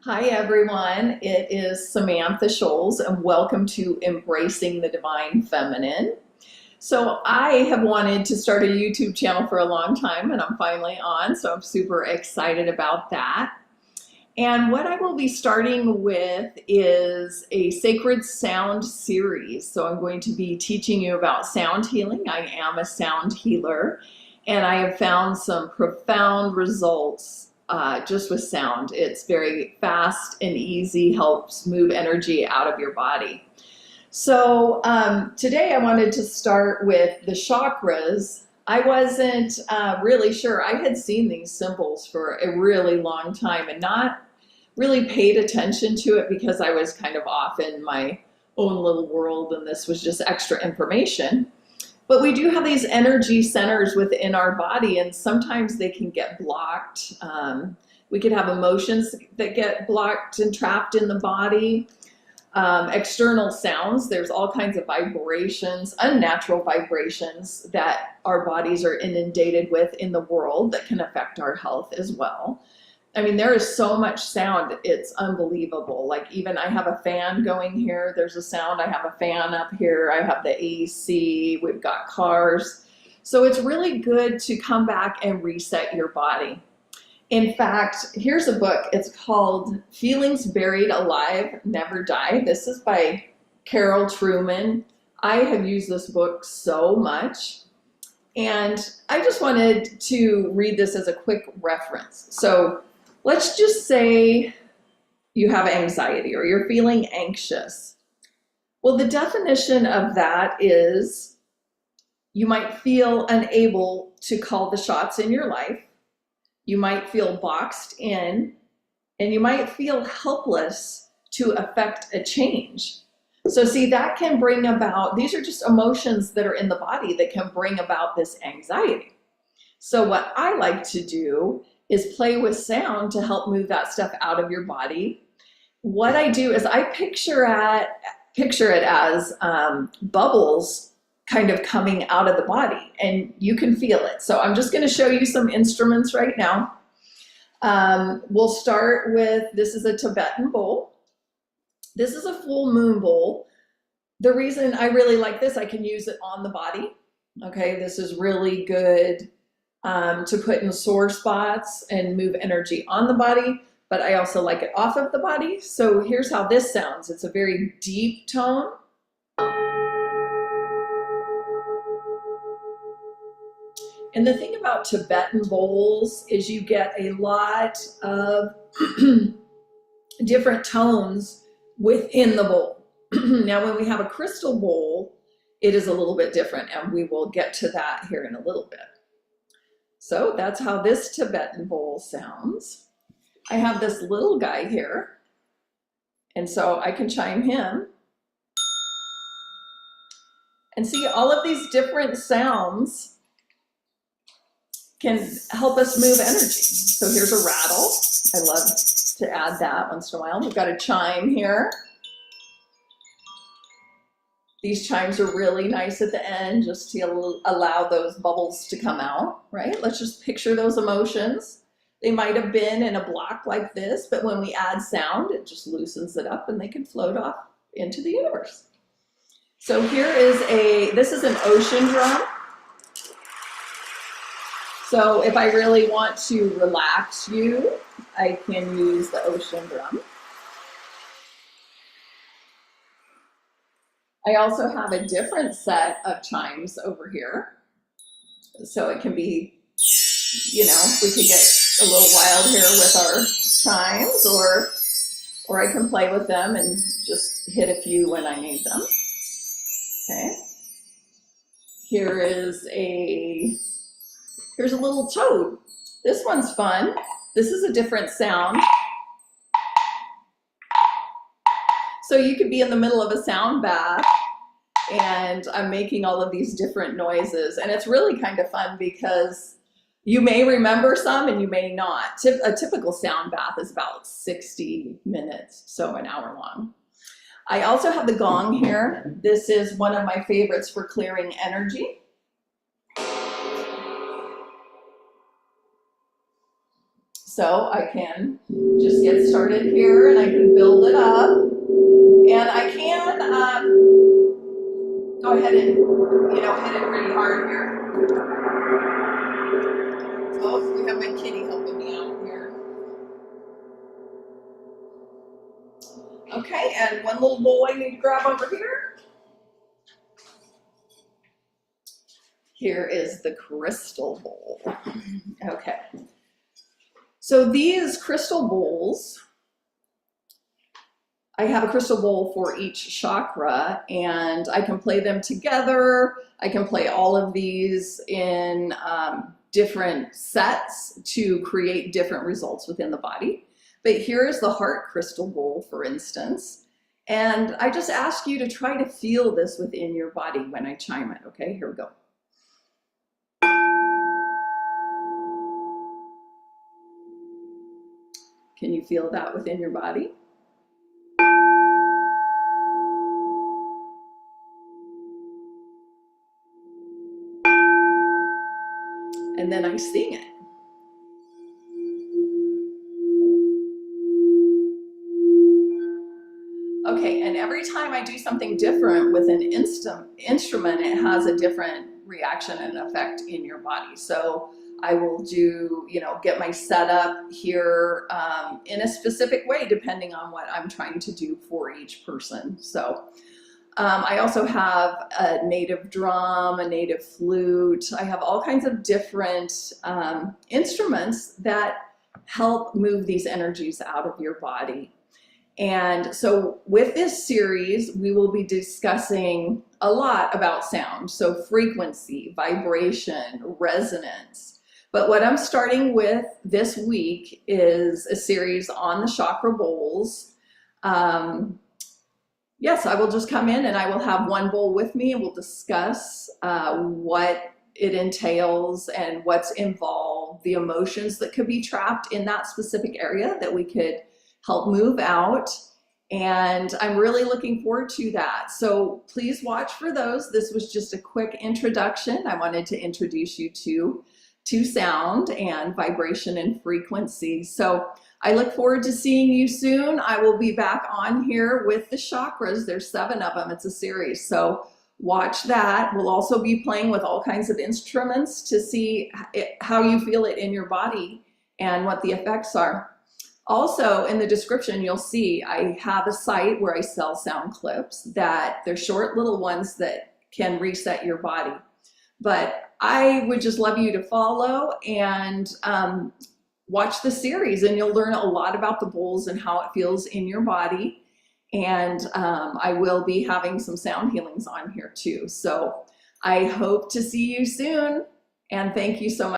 Hi everyone, it is Samantha Scholes and welcome to Embracing the Divine Feminine. So I have wanted to start a YouTube channel for a long time and I'm finally on, so I'm super excited about that. And what I will be starting with is a sacred sound series. So I'm going to be teaching you about sound healing. I am a sound healer and I have found some profound results just with sound. It's very fast and easy, helps move energy out of your body. So today I wanted to start with the chakras. I wasn't really sure. I had seen these symbols for a really long time and not really paid attention to it because I was kind of off in my own little world and this was just extra information. But we do have these energy centers within our body and sometimes they can get blocked. We could have emotions that get blocked and trapped in the body. External sounds, there's all kinds of vibrations, unnatural vibrations that our bodies are inundated with in the world that can affect our health as well. I mean, there is so much sound, it's unbelievable. Like even I have a fan going here, there's a sound, I have a fan up here, I have the AC, we've got cars. So it's really good to come back and reset your body. In fact, here's a book, it's called Feelings Buried Alive, Never Die. This is by Carol Trueman. I have used this book so much. And I just wanted to read this as a quick reference. So let's just say you have anxiety or you're feeling anxious. Well, the definition of that is you might feel unable to call the shots in your life. You might feel boxed in, and you might feel helpless to affect a change. So see, that can bring about, these are just emotions that are in the body that can bring about this anxiety. So what I like to do is play with sound to help move that stuff out of your body. What I do is I picture it as bubbles kind of coming out of the body, and you can feel it. So I'm just going to show you some instruments right now. We'll start with, this is a Tibetan bowl. This is a full moon bowl. The reason I really like this, I can use it on the body. Okay, this is really good to put in sore spots and move energy on the body, but I also like it off of the body. So here's how this sounds. It's a very deep tone. And the thing about Tibetan bowls is you get a lot of different tones within the bowl. Now, when we have a crystal bowl, it is a little bit different, and we will get to that here in a little bit. So that's how this Tibetan bowl sounds. I have this little guy here, and so I can chime him. And see, all of these different sounds can help us move energy. So here's a rattle. I love to add that once in a while. We've got a chime here. These chimes are really nice at the end just to allow those bubbles to come out, right? Let's just picture those emotions. They might have been in a block like this, but when we add sound, it just loosens it up and they can float off into the universe. So here is this is an ocean drum. So if I really want to relax you, I can use the ocean drum. I also have a different set of chimes over here. So it can be, you know, we could get a little wild here with our chimes, or I can play with them and just hit a few when I need them. Okay. Here's a little toad. This one's fun. This is a different sound. So you could be in the middle of a sound bath and I'm making all of these different noises, and it's really kind of fun because you may remember some and you may not. A typical sound bath is about 60 minutes, so an hour long. I also have the gong here. This is one of my favorites for clearing energy. So I can just get started here and I can build it up. And I can go ahead and, hit it pretty hard here. Oh, we have my kitty helping me out here. Okay, and one little bowl I need to grab over here. Here is the crystal bowl. Okay. So these crystal bowls, I have a crystal bowl for each chakra, and I can play them together. I can play all of these in different sets to create different results within the body. But here is the heart crystal bowl, for instance. And I just ask you to try to feel this within your body when I chime it. Okay, here we go. Can you feel that within your body? And then I sing it. Okay, and every time I do something different with an instrument, it has a different reaction and effect in your body. So I will do, get my setup here in a specific way, depending on what I'm trying to do for each person. So I also have a native drum, a native flute. I have all kinds of different instruments that help move these energies out of your body. And so with this series, we will be discussing a lot about sound. So frequency, vibration, resonance. But what I'm starting with this week is a series on the chakra bowls. Yes, I will just come in and I will have one bowl with me and we'll discuss what it entails and what's involved, the emotions that could be trapped in that specific area that we could help move out. And I'm really looking forward to that. So please watch for those. This was just a quick introduction. I wanted to introduce you to sound and vibration and frequency. So I look forward to seeing you soon. I will be back on here with the chakras. There's 7 of them. It's a series. So watch that. We'll also be playing with all kinds of instruments to see how you feel it in your body and what the effects are. Also, in the description, you'll see I have a site where I sell sound clips that they're short little ones that can reset your body. But I would just love you to follow and watch the series, and you'll learn a lot about the bowls and how it feels in your body. And I will be having some sound healings on here too. So I hope to see you soon, and thank you so much.